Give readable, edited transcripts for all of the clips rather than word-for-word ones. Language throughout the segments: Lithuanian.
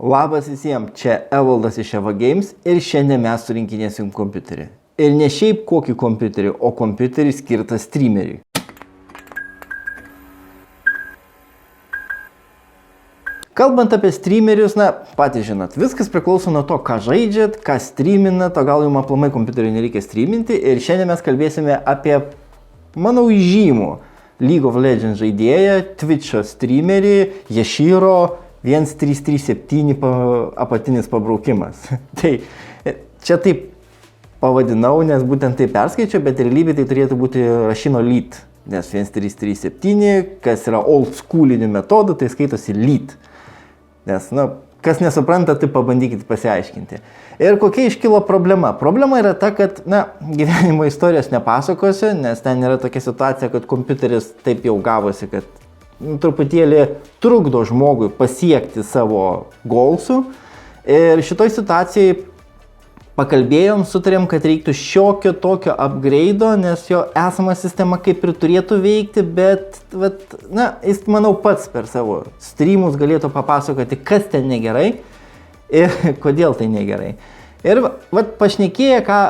Labas visiems, čia Evaldas iš Eva Games ir šiandien mes surinkinėsim kompiuterį. Ir ne šiaip kokį kompiuterį, o kompiuterį skirtą streameriui. Kalbant apie streamerius, patys žinot, viskas priklauso nuo to, ką žaidžiat, ką streaminat, o gal jums aplamai kompiuteriui nereikia streaminti. Ir šiandien mes kalbėsime apie, manau, žymų League of Legends žaidėją, Twitch'o streamerį, Yashiro 1337 apatinis pabraukimas. Tai čia taip pavadinau, nes būtent taip perskaičiau, bet realybė tai turėtų būti Rashino Lead. Nes 1337, kas yra old schoolinių metodų, tai skaitosi Lead. Nes, kas nesupranta, tai pabandykite pasiaiškinti. Ir kokia iškilo problema? Problema yra ta, kad, gyvenimo istorijos nepasakosiu, nes ten yra tokia situacija, kad kompiuteris taip jau gavosi, kad truputėlį trukdo žmogui pasiekti savo goalsų. Ir šitoj situacijai pakalbėjom, sutarėm, kad reiktų šiokio tokio upgrade'o, nes jo esama sistema kaip ir turėtų veikti, bet, jis, manau, pats per savo streamus galėtų papasakoti, kas ten negerai ir kodėl tai negerai. Ir pašnekėję, ką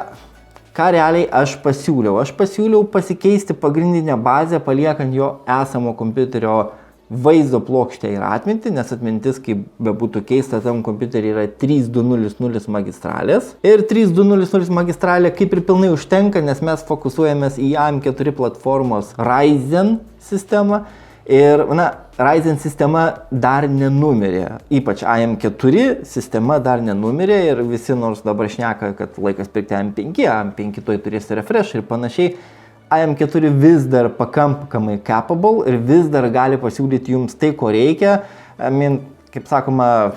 realiai aš pasiūliau. Aš pasiūliau pasikeisti pagrindinę bazę, paliekant jo esamo kompiuterio vaizdo plokštę ir atmintį, nes atmintis, kaip bebūtų keista, tam kompiuterį yra 3200 magistralės. Ir 3200 magistralė kaip ir pilnai užtenka, nes mes fokusuojamės į AM4 platformos Ryzen sistemą. Ir, Ryzen sistema dar nenumirė, ypač AM4 sistema dar nenumirė ir visi nors dabar šneka, kad laikas pirkti AM5 tuoj turės refresh ir panašiai. AM4 vis dar pakankamai capable ir vis dar gali pasiūlyti jums tai, ko reikia. Kaip sakoma,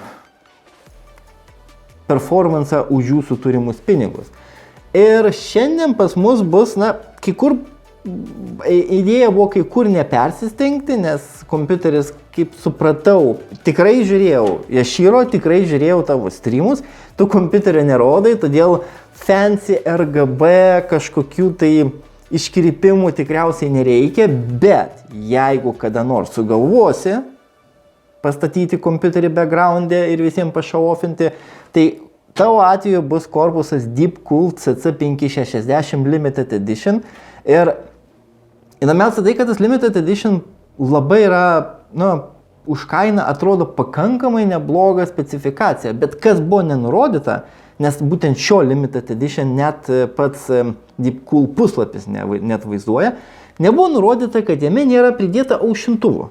performance už jūsų turimus pinigus. Ir šiandien pas mus bus, kai kur idėja buvo kai kur nepersistengti, nes kompiuteris, kaip supratau, tikrai žiūrėjau, Yashiro, tikrai žiūrėjau tavo streamus, tu kompiuterio nerodai, todėl fancy RGB kažkokių tai iškrypimų tikriausiai nereikia, bet jeigu kada nors sugalvosi pastatyti kompiuterį background'e ir visiems pašauofinti, tai tavo atveju bus korpusas Deepcool CC560 Limited Edition. Ir įdomiausia tai, kad tas Limited Edition labai yra, už kainą atrodo pakankamai nebloga specifikacija, bet kas buvo nenurodyta, nes būtent šio Limited Edition net pats Deepcool puslapis net vaizduoja, nebuvo nurodyta, kad jame nėra pridėta aušintuvų.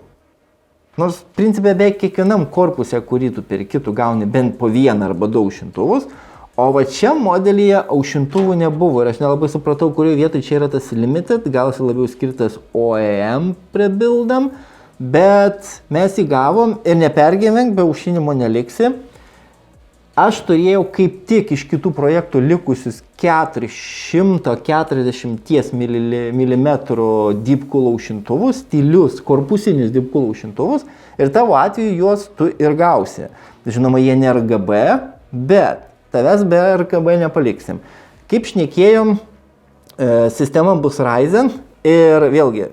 Nors principė beveik kiekvienam korpuse, kurį tu perki, tu gauni bent po vieną arba du aušintuvus, o čia modelyje aušintuvų nebuvo ir aš nelabai supratau, kurioje vietoje čia yra tas Limited, gal jis labiau skirtas OEM prebildam, bet mes jį gavom ir nepergyvenk, be aušinimo neliksi. Aš turėjau kaip tik iš kitų projektų likusius 440 mm Deepcool aušintuvus, tylius korpusinius Deepcool aušintuvus ir tavo atveju juos tu ir gausi. Žinoma, jie ne RGB, bet tavęs be RGB nepaliksim. Kaip šnekėjom, sistema bus Ryzen ir vėlgi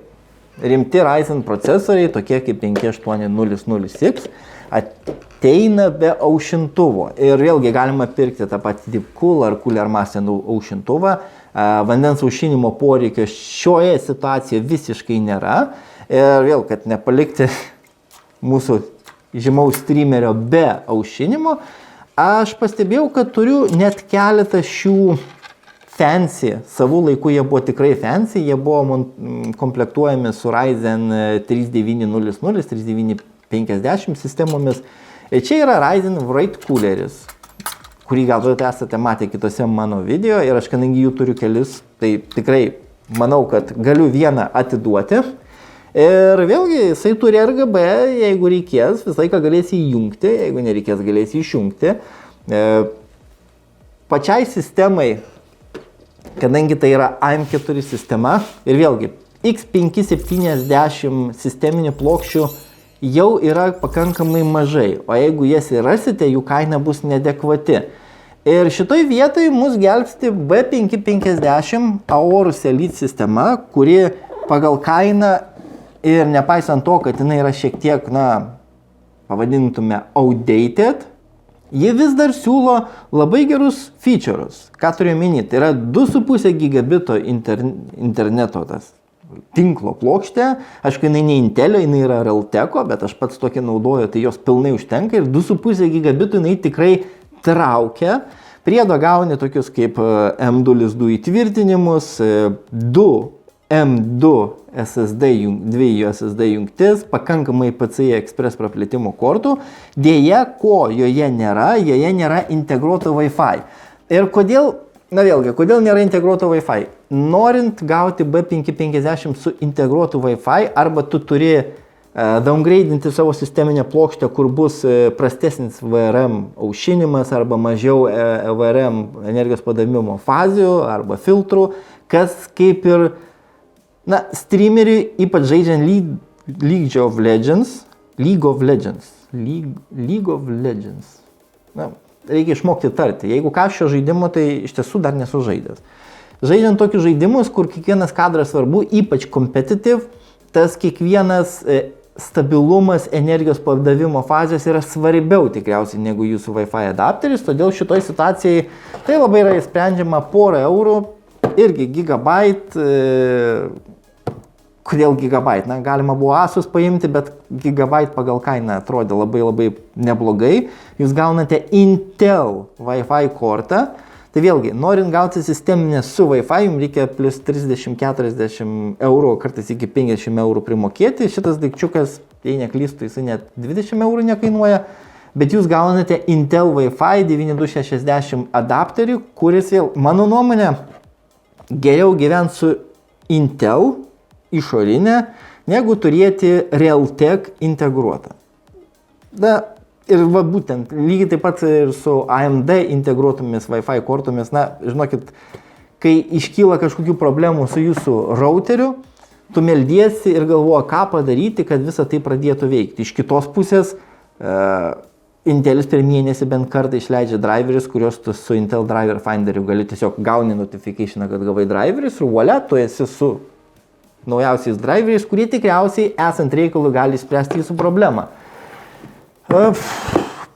rimti Ryzen procesoriai, tokie kaip 5800X, ateina be aušintuvo. Ir vėlgi galima pirkti tą patį Deepcool ar Cooler Master aušintuvą. Vandens aušinimo poreikio šioje situacijoje visiškai nėra. Ir vėl, kad nepalikti mūsų žymaus streamerio be aušinimo, aš pastebėjau, kad turiu net keletą šių fancy. Savų laikų jie buvo tikrai fancy. Jie buvo komplektuojami su Ryzen 3900, 3950 sistemomis. Ir čia yra Ryzen Wraith Cooleris, kurį galbūt esate matę kitose mano video ir aš kadangi jų turiu kelis, tai tikrai manau, kad galiu vieną atiduoti. Ir vėlgi jisai turi RGB, jeigu reikės, visą laiką galėsi įjungti, jeigu nereikės galėsi išjungti. Pačiai sistemai, kadangi tai yra AM4 sistema ir vėlgi X570 sisteminių plokščių jau yra pakankamai mažai, o jeigu jas ir rasite, jų kaina bus neadekvati. Ir šitoj vietoj mus gelbsti B550 Aorus Elite sistema, kuri pagal kainą ir nepaisant to, kad jinai yra šiek tiek, pavadintume outdated, Jie vis dar siūlo labai gerus feature'us. Ką turiu omeny? Tai yra 2,5 gigabito interneto tas tinklo plokštė. Aišku, jinai ne Intelio, jinai yra Realteko, bet aš pats tokį naudoju, tai jos pilnai užtenka. Ir 2,5 gigabito jinai tikrai traukia. Priedo gauni tokius kaip M2 lizdų įtvirtinimus, 2 M2 SSD, 2 SSD jungtis, pakankamai PCI Express praplėtimo kortų. Dėja, ko joje nėra integruoto Wi-Fi. Ir kodėl, kodėl nėra integruoto Wi-Fi? Norint gauti B550 su integruotu Wi-Fi, arba tu turi downgradinti savo sisteminę plokštę, kur bus prastesnis VRM aušinimas, arba mažiau VRM energijos padavimo fazių, arba filtrų, kas kaip ir streameriui, ypač žaidžiant League of Legends. Reikia išmokti tarti. Jeigu ką šio žaidimo, tai iš tiesų dar nesu žaidęs. Žaidžiant tokius žaidimus, kur kiekvienas kadras svarbu, ypač competitive, tas kiekvienas stabilumas energijos pardavimo fazės yra svarbiau tikriausiai negu jūsų Wi-Fi adapteris, todėl šitoj situacijai tai labai yra įsprendžiama porą eurų, irgi gigabyte. Kodėl gigabyte? Galima buvo Asus paimti, bet gigabyte pagal kainą atrodė labai neblogai. Jūs gaunate Intel Wi-Fi kortą. Tai vėlgi, norint gauti sisteminę su Wi-Fi, jums reikia plus 30-40 eurų, kartais iki 50 eurų primokėti. Šitas daikčiukas, jei neklystu, jis net 20 eurų nekainuoja. Bet jūs gaunate Intel Wi-Fi 9260 adapterį, kuris vėl, mano nuomonė, geriau gyvent su Intel išorinę, negu turėti Realtek integruotą. Ir būtent, lygiai taip pat ir su AMD integruotomis Wi-Fi kortomis, žinokit, kai iškyla kažkokių problemų su jūsų routeriu, tu meldiesi ir galvoji, ką padaryti, kad visa tai pradėtų veikti. Iš kitos pusės, Intelis per mėnesį bent kartą išleidžia driverius, kuriuos tu su Intel Driver Finderiu gali tiesiog gauni notificationą, kad gavai driverius ir volia, tu esi su naujausiais driveriais, kurie tikriausiai esant reikalui gali spręsti jūsų problemą.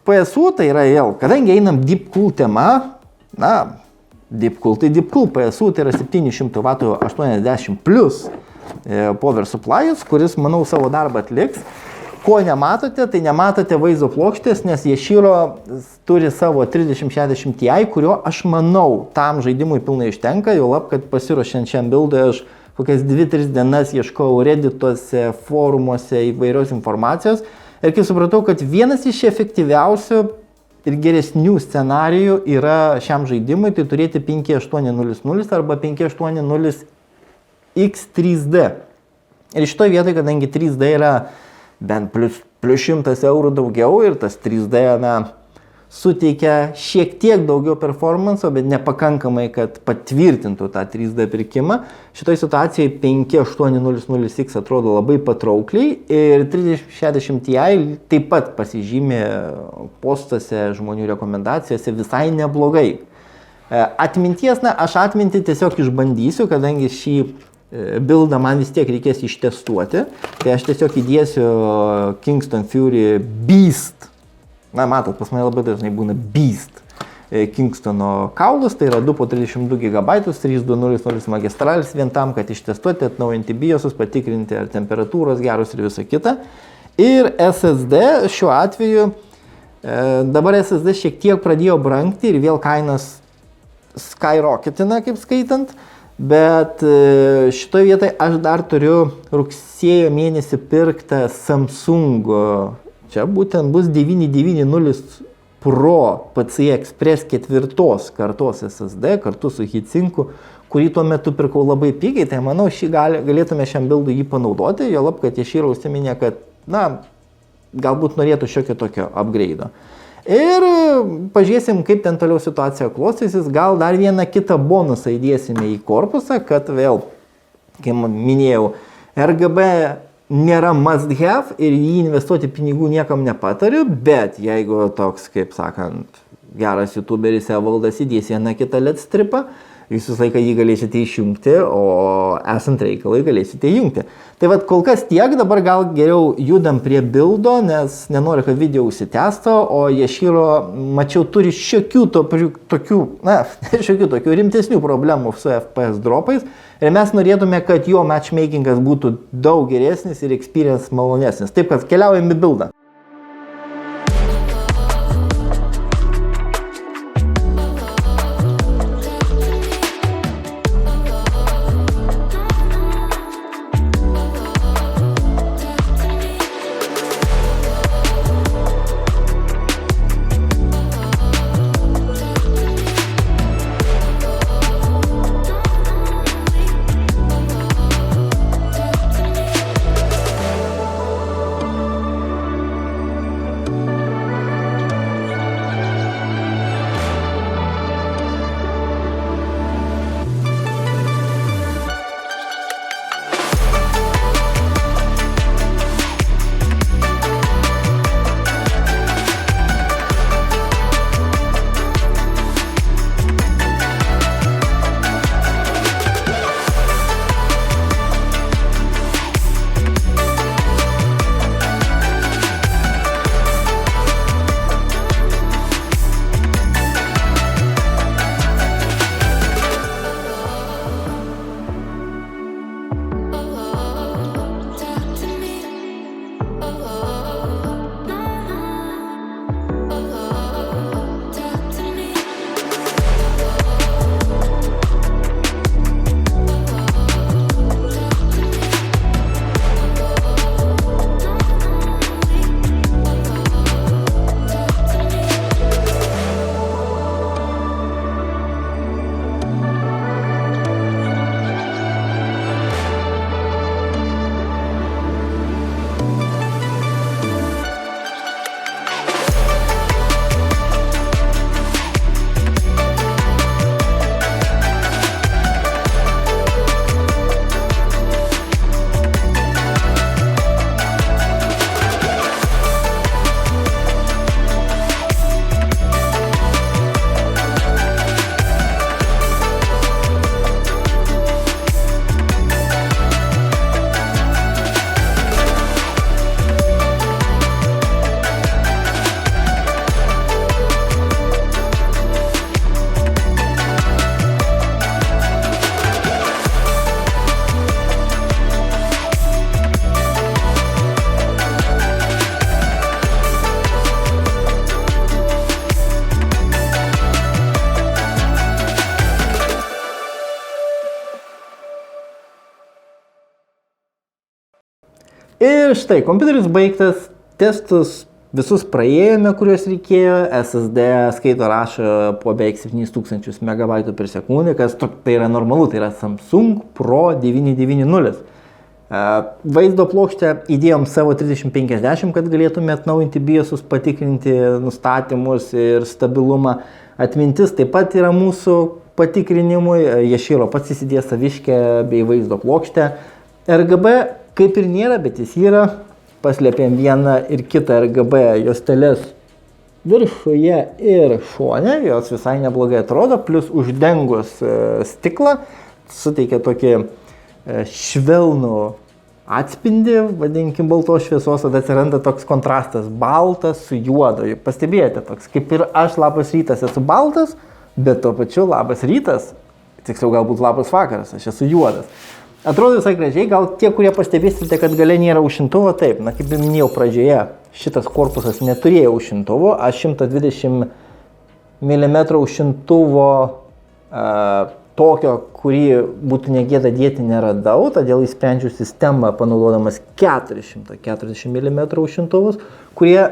PSU tai yra vėl, kadangi einam Deep Cool tema, Deep Cool, PSU tai yra 700 W 80 plus power supply'us, kuris, manau, savo darbą atliks. Ko nematote, tai nematote vaizdo plokštės, nes Yashiro turi savo 3060 Ti, kurio aš manau tam žaidimui pilnai užtenka, jau lab, kad pasiruošiant šiam buildui aš kokias 2-3 dienas ieškojau Reddituose, forumuose įvairios informacijos. Ir kai supratau, kad vienas iš efektyviausių ir geresnių scenarijų yra šiam žaidimui, tai turėti 5800 arba 580 X3D. Ir šitoje vietoje, kadangi 3D yra bent plus 100 eurų daugiau ir tas 3D suteikia šiek tiek daugiau performanso, bet nepakankamai, kad patvirtintų tą 3D pirkimą. Šitoje situacijoje 5800X atrodo labai patraukliai ir 3060 Ti taip pat pasižymė postuose žmonių rekomendacijose visai neblogai. Atminties, aš atmintį tiesiog išbandysiu, kadangi šį buildą man vis tiek reikės ištestuoti. Tai aš tiesiog įdėsiu Kingston Fury Beast. Matot, pas mane labai dažnai būna Beast Kingstono kaulus, tai yra 2 po 32 GB, 3200 magistralis, vien tam, kad ištestuoti, atnaujinti BIOSus, patikrinti ar temperatūros geros ir visa kita. Ir SSD šiuo atveju, dabar SSD šiek tiek pradėjo brangti ir vėl kainas skyrocketina, kaip skaitant. Bet šitoje vietoje aš dar turiu rugsėjo mėnesį pirktą Samsung, čia būtent bus 990 Pro PCI Express 4 kartos SSD kartu su heatsinku, kurį tuo metu pirkau labai pigiai, tai manau galėtume šiam buildui jį panaudoti, jo lab, kad Yashiro užsiminė, kad galbūt norėtų šiokio tokio upgrade'o. Ir pažiūrėsim, kaip ten toliau situacija klostysis, gal dar vieną kitą bonusą įdėsime į korpusą, kad vėl, kaip minėjau, RGB nėra must have ir jį investuoti pinigų niekam nepatariu, bet jeigu toks, kaip sakant, geras youtuberis Evaldas įdės vieną kitą LED stripą, Jūs visą laiką jį galėsite išjungti, o esant reikalai galėsite įjungti. Tai vat kol kas tiek, dabar gal geriau judam prie buildo, nes nenoriu, kad video užsitęstų, o Yashiro, mačiau, turi šiokių tokių rimtesnių problemų su FPS dropais ir mes norėtume, kad jo matchmakingas būtų daug geresnis ir experience malonesnis. Taip, kad keliaujam į buildą. Ir štai, kompiuteris baigtas, testus visus praėjome, kuriuos reikėjo, SSD skaito rašo po beveik 7000 MB per sekundę, kas tai yra normalu, tai yra Samsung Pro 990. Vaizdo plokštę įdėjom savo 3050, kad galėtume atnaujinti BIOSus, patikrinti nustatymus ir stabilumą. Atmintis taip pat yra mūsų patikrinimui, Yashiro pats įsidėjo saviškę bei vaizdo plokštę. RGB kaip ir nėra, bet jis yra. Paslėpėm vieną ir kitą RGB juosteles viršuje ir šone, jos visai neblogai atrodo, plus uždengus stiklą suteikia tokį švelnų atspindį, vadinkim, baltos šviesos, tada atsiranda toks kontrastas, baltas su juodu. Pastebėjote, toks kaip ir aš labas rytas esu baltas, bet tuo pačiu labas rytas, tiksliau galbūt labas vakaras, aš esu juodas. Atrodo visai gražiai, gal tie, kurie pastebėsite, kad gale nėra aušintuvo, taip, na kaip minėjau pradžioje, šitas korpusas neturėjo aušintuvo, aš 120 mm aušintuvo tokio, kurį būtų negėda dėti, neradau, todėl įsprendžiu sistemą panaudodamas 440 mm aušintuvus, kurie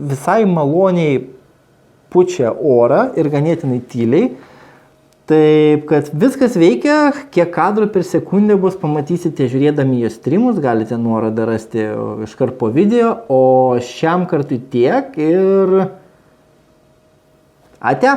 visai maloniai pučia orą ir ganėtinai tyliai. Taip, kad viskas veikia, kiek kadrų per sekundę bus, pamatysite žiūrėdami jo streamus, galite nuorodą rasti iškart po video, o šiam kartui tiek ir ate.